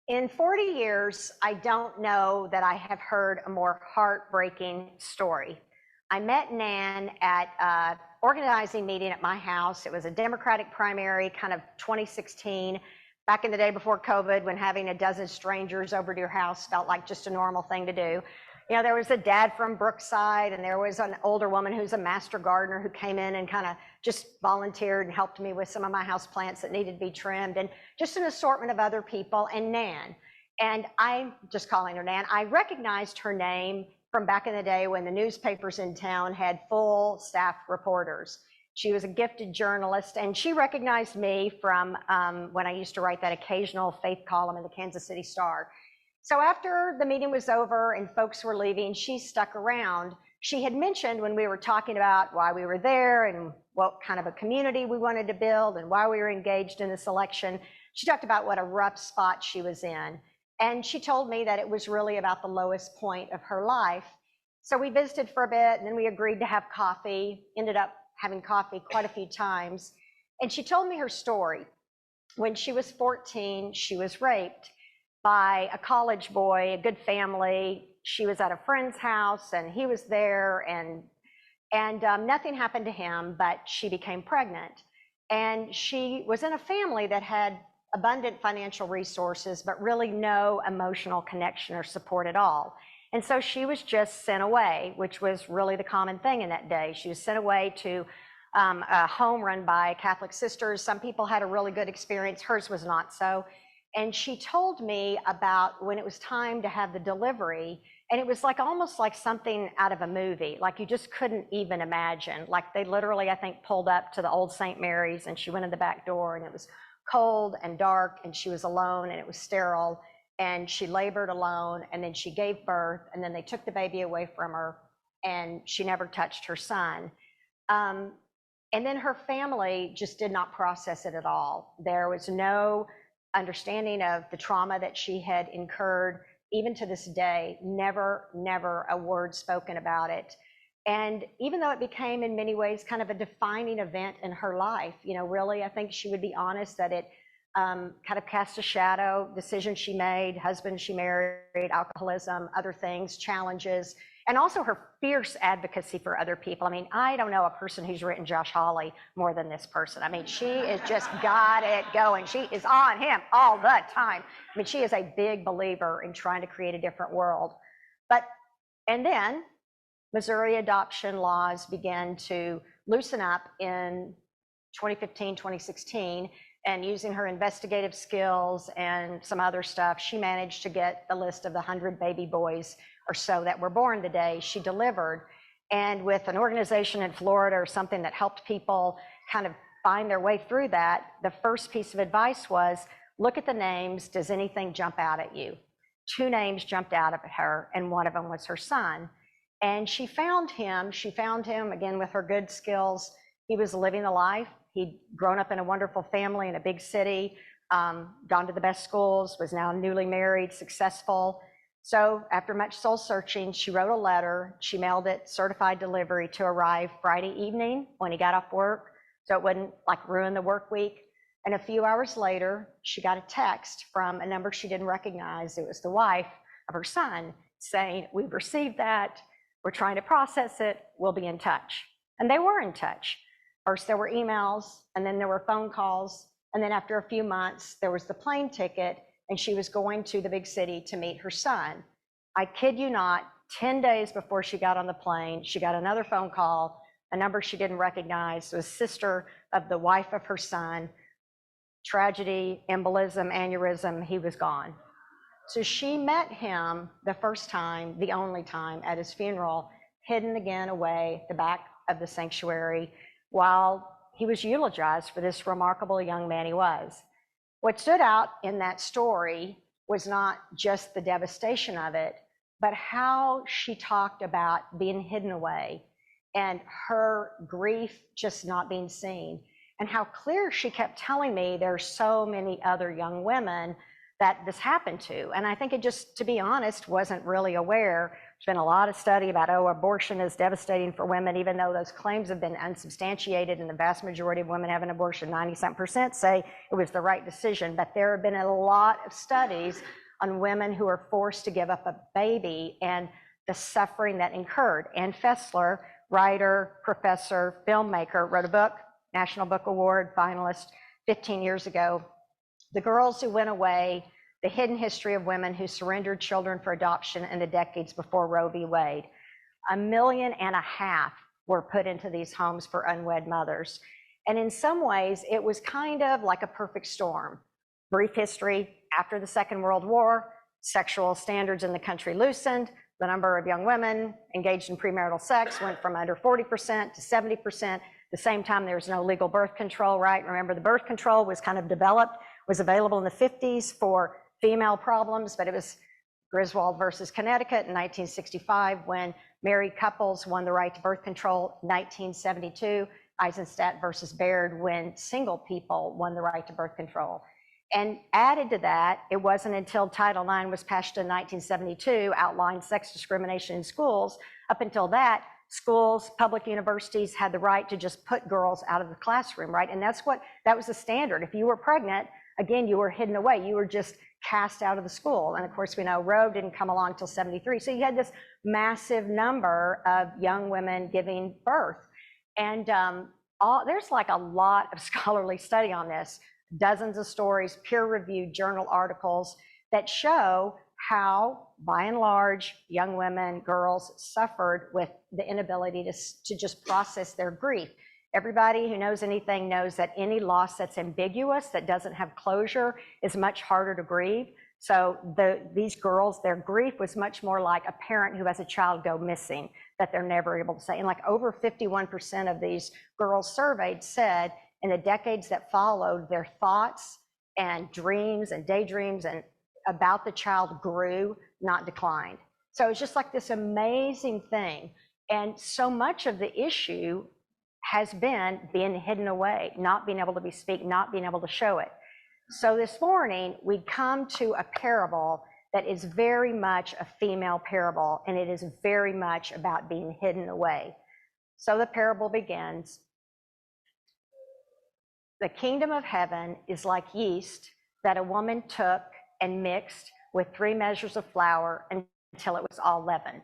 In 40 years, I don't know that I have heard a more heartbreaking story. I met Nan at an organizing meeting at my house. It was a Democratic primary, kind of 2016, back in the day before COVID, when having a dozen strangers over to your house felt like just a normal thing to do. You know, there was a dad from Brookside, and there was an older woman who's a master gardener who came in and kind of just volunteered and helped me with some of my house plants that needed to be trimmed, and just an assortment of other people, and Nan. And I'm just calling her Nan. I recognized her name from back in the day when the newspapers in town had full staff reporters. She was a gifted journalist, and she recognized me from when I used to write that occasional faith column in the Kansas City Star. So after the meeting was over and folks were leaving, she stuck around. She had mentioned when we were talking about why we were there and what kind of a community we wanted to build and why we were engaged in this election, she talked about what a rough spot she was in. And she told me that it was really about the lowest point of her life. So we visited for a bit, and then we agreed to have coffee, ended up having coffee quite a few times. And she told me her story. When she was 14, she was raped by a college boy, a good family. She was at a friend's house, and he was there, and nothing happened to him, but she became pregnant. And she was in a family that had abundant financial resources, but really no emotional connection or support at all. And so she was just sent away, which was really the common thing in that day. She was sent away to a home run by Catholic sisters. Some people had a really good experience. Hers was not so. And she told me about when it was time to have the delivery, and it was like almost like something out of a movie, like you just couldn't even imagine. Like they literally, I think, pulled up to the old St. Mary's, and she went in the back door, and it was cold and dark, and she was alone, and it was sterile, and she labored alone, and then she gave birth, and then they took the baby away from her, and she never touched her son. And then her family just did not process it at all. There was no understanding of the trauma that she had incurred. Even to this day, never a word spoken about it. And even though it became in many ways kind of a defining event in her life, you know, really, I think she would be honest that it kind of cast a shadow, decisions she made, husband she married, alcoholism, other things, challenges, and also her fierce advocacy for other people. I mean, I don't know a person who's written Josh Hawley more than this person. I mean, she has just got it going. She is on him all the time. I mean, she is a big believer in trying to create a different world. And then Missouri adoption laws began to loosen up in 2015, 2016, and using her investigative skills and some other stuff, she managed to get the list of the 100 baby boys or so that were born the day she delivered. And with an organization in Florida or something that helped people kind of find their way through that, the first piece of advice was, look at the names, does anything jump out at you? 2 names jumped out at her, and one of them was her son. And she found him again with her good skills. He was living the life. He'd grown up in a wonderful family in a big city, gone to the best schools, was now newly married, successful. So after much soul searching, she wrote a letter. She mailed it, certified delivery, to arrive Friday evening when he got off work, so it wouldn't like ruin the work week. And a few hours later, she got a text from a number she didn't recognize. It was the wife of her son saying, we've received that. We're trying to process it. We'll be in touch. And they were in touch. First, there were emails, and then there were phone calls. And then after a few months, there was the plane ticket, and she was going to the big city to meet her son. I kid you not, 10 days before she got on the plane, she got another phone call, a number she didn't recognize. It was sister of the wife of her son. Tragedy, embolism, aneurysm, he was gone. So she met him the first time, the only time, at his funeral, hidden again away at the back of the sanctuary, while he was eulogized for this remarkable young man he was. What stood out in that story was not just the devastation of it, but how she talked about being hidden away and her grief just not being seen, and how clear she kept telling me there's so many other young women that this happened to. And I think it just, to be honest, wasn't really aware There's been a lot of study about, oh, abortion is devastating for women, even though those claims have been unsubstantiated and the vast majority of women have an abortion, 90% say it was the right decision. But there have been a lot of studies on women who are forced to give up a baby and the suffering that incurred. Ann Fessler, writer, professor, filmmaker, wrote a book, National Book Award finalist 15 years ago, The Girls Who Went Away, The Hidden History of Women Who Surrendered Children for Adoption in the Decades Before Roe v. Wade. 1.5 million were put into these homes for unwed mothers. And in some ways, it was kind of like a perfect storm. Brief history, after the Second World War, sexual standards in the country loosened. The number of young women engaged in premarital sex went from under 40% to 70%. At the same time, there was no legal birth control, right? Remember, the birth control was kind of developed, was available in the 50s for female problems, but it was Griswold versus Connecticut in 1965 when married couples won the right to birth control. 1972, Eisenstadt versus Baird when single people won the right to birth control. And added to that, it wasn't until Title IX was passed in 1972, outlined sex discrimination in schools. Up until that, schools, public universities had the right to just put girls out of the classroom, right? And that was the standard. If you were pregnant, again, you were hidden away. You were just cast out of the school. And of course, we know Roe didn't come along until 73. So you had this massive number of young women giving birth. And there's like a lot of scholarly study on this. Dozens of stories, peer-reviewed journal articles that show how, by and large, young women, girls suffered with the inability to just process their grief. Everybody who knows anything knows that any loss that's ambiguous, that doesn't have closure, is much harder to grieve. So these girls, their grief was much more like a parent who has a child go missing, that they're never able to say. And like over 51% of these girls surveyed said in the decades that followed, their thoughts and dreams and daydreams and about the child grew, not declined. So it's just like this amazing thing. And so much of the issue has been being hidden away, not being able to speak, not being able to show it. So this morning, we come to a parable that is very much a female parable, and it is very much about being hidden away. So the parable begins. The kingdom of heaven is like yeast that a woman took and mixed with 3 measures of flour until it was all leavened.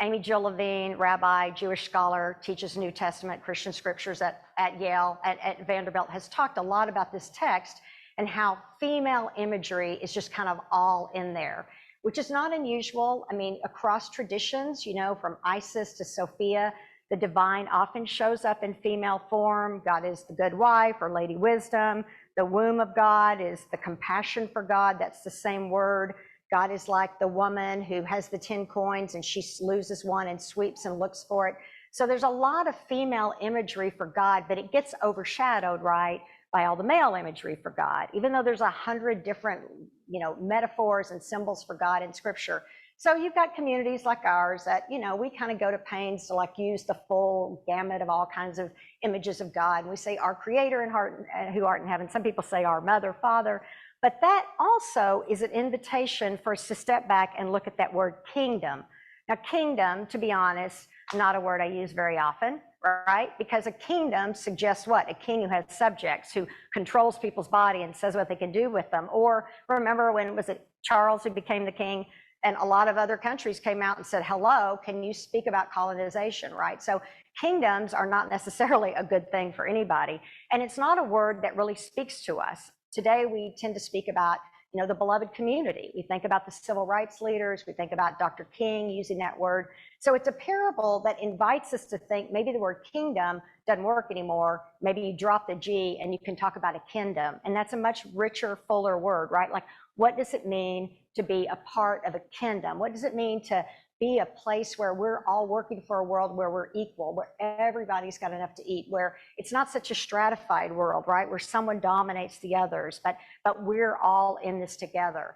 Amy Jill Levine, rabbi, Jewish scholar, teaches New Testament Christian scriptures at Yale, at Vanderbilt, has talked a lot about this text and how female imagery is just kind of all in there, which is not unusual. I mean, across traditions, you know, from Isis to Sophia, the divine often shows up in female form. God is the good wife or Lady Wisdom. The womb of God is the compassion for God. That's the same word. God is like the woman who has the 10 coins and she loses one and sweeps and looks for it. So there's a lot of female imagery for God, but it gets overshadowed, right, by all the male imagery for God, even though there's 100 different, metaphors and symbols for God in Scripture. So you've got communities like ours that, we kind of go to pains to use the full gamut of all kinds of images of God. And we say our Creator who art in heaven. Some people say our Mother, Father. But that also is an invitation for us to step back and look at that word kingdom. Now, kingdom, to be honest, not a word I use very often, right? Because a kingdom suggests what? A king who has subjects, who controls people's body and says what they can do with them. Or remember when, was it Charles who became the king? And a lot of other countries came out and said, hello, can you speak about colonization, right? So kingdoms are not necessarily a good thing for anybody. And it's not a word that really speaks to us. Today, we tend to speak about, the beloved community. We think about the civil rights leaders. We think about Dr. King using that word. So it's a parable that invites us to think maybe the word kingdom doesn't work anymore. Maybe you drop the G and you can talk about a kingdom. And that's a much richer, fuller word, right? Like, what does it mean to be a part of a kingdom? What does it mean to be a place where we're all working for a world where we're equal, where everybody's got enough to eat, where it's not such a stratified world, right? Where someone dominates the others, but we're all in this together.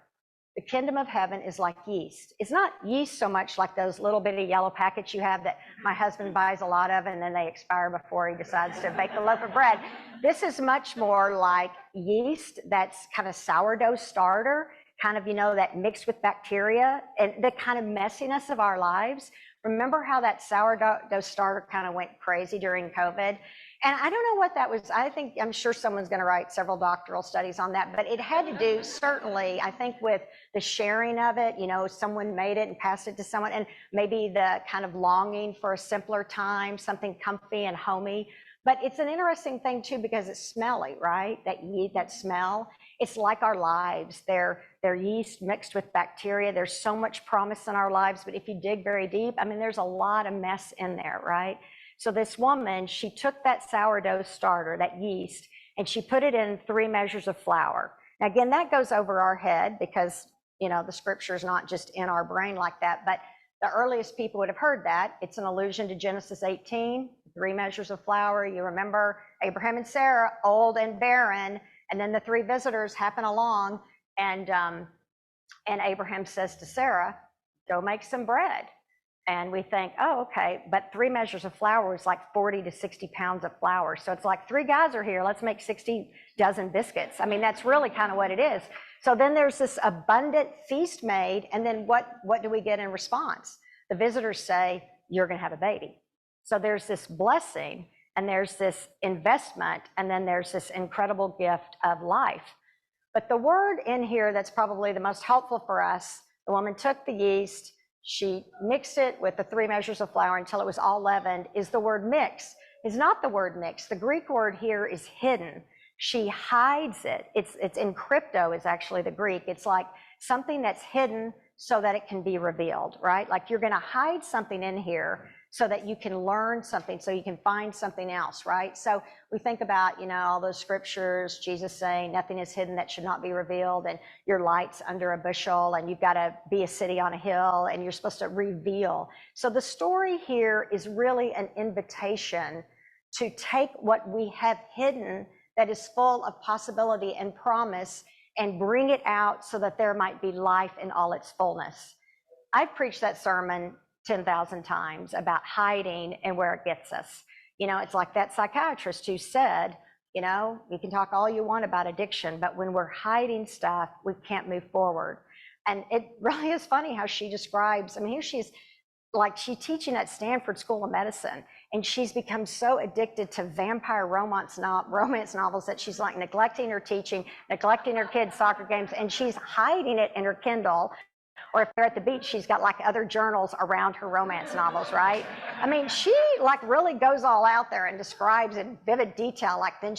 The kingdom of heaven is like yeast. It's not yeast so much like those little bitty yellow packets you have that my husband buys a lot of and then they expire before he decides to bake the loaf of bread. This is much more like yeast that's kind of sourdough starter, kind of, that mixed with bacteria and the kind of messiness of our lives. Remember how that sourdough starter kind of went crazy during COVID? And I don't know what that was. I'm sure someone's going to write several doctoral studies on that, but it had to do certainly, I think, with the sharing of it. Someone made it and passed it to someone, and maybe the kind of longing for a simpler time, something comfy and homey. But it's an interesting thing too, because it's smelly, right? That smell. It's like our lives. They're yeast mixed with bacteria. There's so much promise in our lives, but if you dig very deep, there's a lot of mess in there, right? So this woman, she took that sourdough starter, that yeast, and she put it in 3 measures of flour. Now, again, that goes over our head because, the scripture is not just in our brain like that, but the earliest people would have heard that. It's an allusion to Genesis 18, 3 measures of flour. You remember Abraham and Sarah, old and barren, and then the 3 visitors happen along, and Abraham says to Sarah, go make some bread. And we think, oh, okay, but 3 measures of flour was like 40 to 60 pounds of flour. So it's like 3 guys are here, let's make 60 dozen biscuits. That's really kind of what it is. So then there's this abundant feast made, and then what do we get in response? The visitors say, you're gonna have a baby. So there's this blessing, and there's this investment, and then there's this incredible gift of life. But the word in here that's probably the most helpful for us, the woman took the yeast, she mixed it with the 3 measures of flour until it was all leavened, is the word mix. It's not the word mix. The Greek word here is hidden. She hides it. It's in crypto is actually the Greek. It's like something that's hidden so that it can be revealed, right? Like you're gonna hide something in here so that you can learn something, so you can find something else, right? So we think about, all those scriptures, Jesus saying, nothing is hidden that should not be revealed, and your light's under a bushel, and you've got to be a city on a hill, and you're supposed to reveal. So the story here is really an invitation to take what we have hidden that is full of possibility and promise and bring it out so that there might be life in all its fullness. I've preached that sermon 10,000 times about hiding and where it gets us. It's like that psychiatrist who said, you can talk all you want about addiction, but when we're hiding stuff, we can't move forward. And it really is funny how she describes, here she's teaching at Stanford School of Medicine, and she's become so addicted to vampire romance novels that she's like neglecting her teaching, neglecting her kids' soccer games, and she's hiding it in her Kindle. Or if they're at the beach, she's got like other journals around her romance novels, right? She really goes all out there and describes in vivid detail, then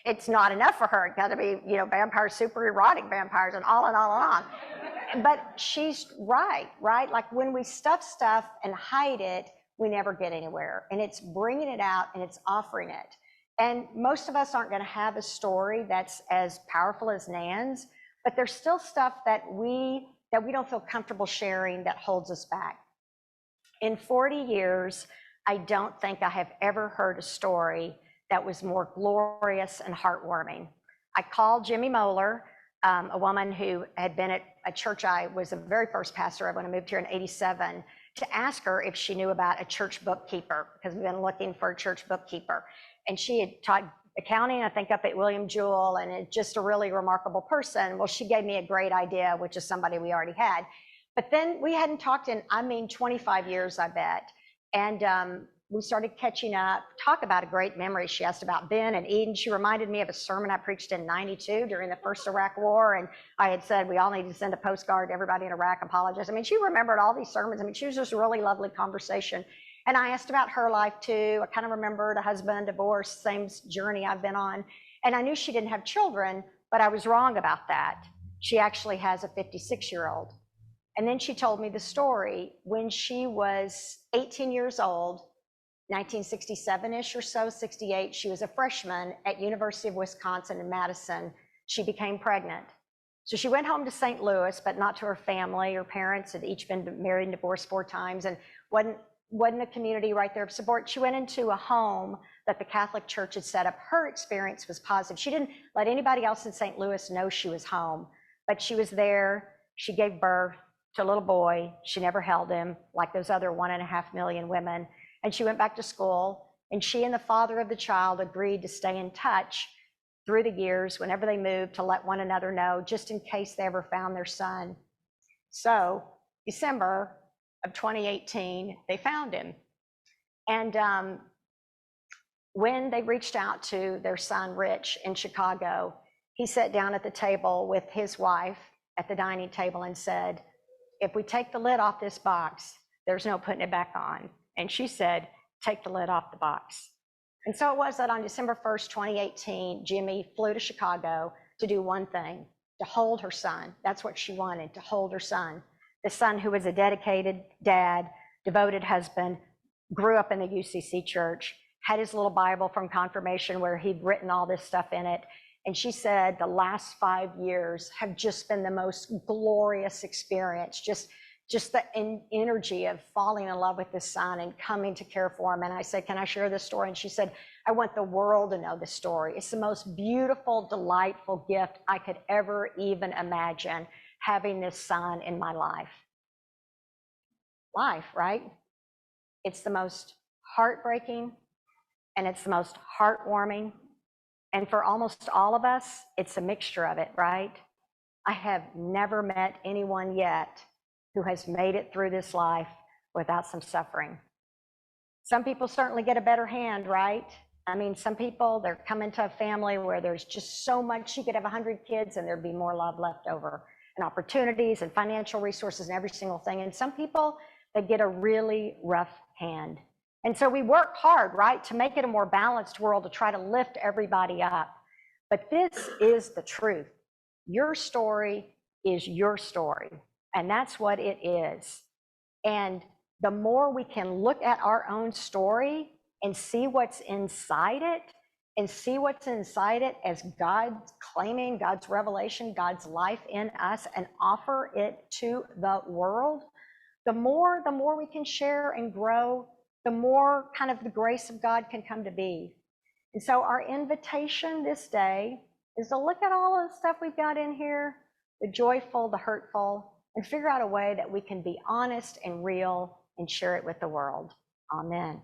it's not enough for her. It's got to be, vampires, super erotic vampires, and on and on and on. But she's right? Like when we stuff stuff and hide it, we never get anywhere. And it's bringing it out and it's offering it. And most of us aren't going to have a story that's as powerful as Nan's, but there's still stuff that we don't feel comfortable sharing that holds us back. In 40 years, I don't think I have ever heard a story that was more glorious and heartwarming. I called Jimmy Moeller, a woman who had been at a church. I was the very first pastor when I moved here in '87, to ask her if she knew about a church bookkeeper, because we've been looking for a church bookkeeper. And she had taught accounting, I think, up at William Jewell, and it's just a really remarkable person. Well, she gave me a great idea, which is somebody we already had. But then we hadn't talked in, 25 years, I bet. And we started catching up, talk about a great memory. She asked about Ben and Eden. She reminded me of a sermon I preached in '92 during the first Iraq War. And I had said, we all need to send a postcard to everybody in Iraq, apologize. She remembered all these sermons. She was just a really lovely conversation. And I asked about her life too. I kind of remembered a husband, divorce, same journey I've been on. And I knew she didn't have children, but I was wrong about that. She actually has a 56-year-old. And then she told me the story when she was 18 years old, 1967-ish or so, 68, she was a freshman at University of Wisconsin in Madison. She became pregnant. So she went home to St. Louis, but not to her family. Her parents had each been married and divorced 4 times and wasn't a community right there of support. She went into a home that the Catholic Church had set up. Her experience was positive. She didn't let anybody else in St. Louis know she was home, but she was there. She gave birth to a little boy. She never held him like those other 1.5 million women. And she went back to school, and she and the father of the child agreed to stay in touch through the years, whenever they moved, to let one another know, just in case they ever found their son. So December of 2018, they found him. And when they reached out to their son, Rich, in Chicago, he sat down at the table with his wife at the dining table and said, if we take the lid off this box, there's no putting it back on. And she said, take the lid off the box. And so it was that on December 1st, 2018, Jimmy flew to Chicago to do one thing, to hold her son. That's what she wanted, to hold her son. The son who was a dedicated dad, devoted husband, grew up in the UCC church, had his little Bible from confirmation where he'd written all this stuff in it. And she said the last 5 years have just been the most glorious experience, just the energy of falling in love with this son and coming to care for him. And I said, can I share this story? And she said, I want the world to know this story. It's the most beautiful, delightful gift I could ever even imagine, having this son in my life. Life, right? It's the most heartbreaking and it's the most heartwarming. And for almost all of us, it's a mixture of it, right? I have never met anyone yet who has made it through this life without some suffering. Some people certainly get a better hand, right? I mean, some people, they're coming to a family where there's just so much. You could have 100 kids and there'd be more love left over, and opportunities and financial resources and every single thing. And some people, they get a really rough hand. And so we work hard, right, to make it a more balanced world, to try to lift everybody up. But this is the truth. Your story is your story, and that's what it is. And the more we can look at our own story and see what's inside it, as God's claiming, God's revelation, God's life in us, and offer it to the world, the more we can share and grow, the more kind of the grace of God can come to be. And so our invitation this day is to look at all of the stuff we've got in here, the joyful, the hurtful, and figure out a way that we can be honest and real and share it with the world. Amen.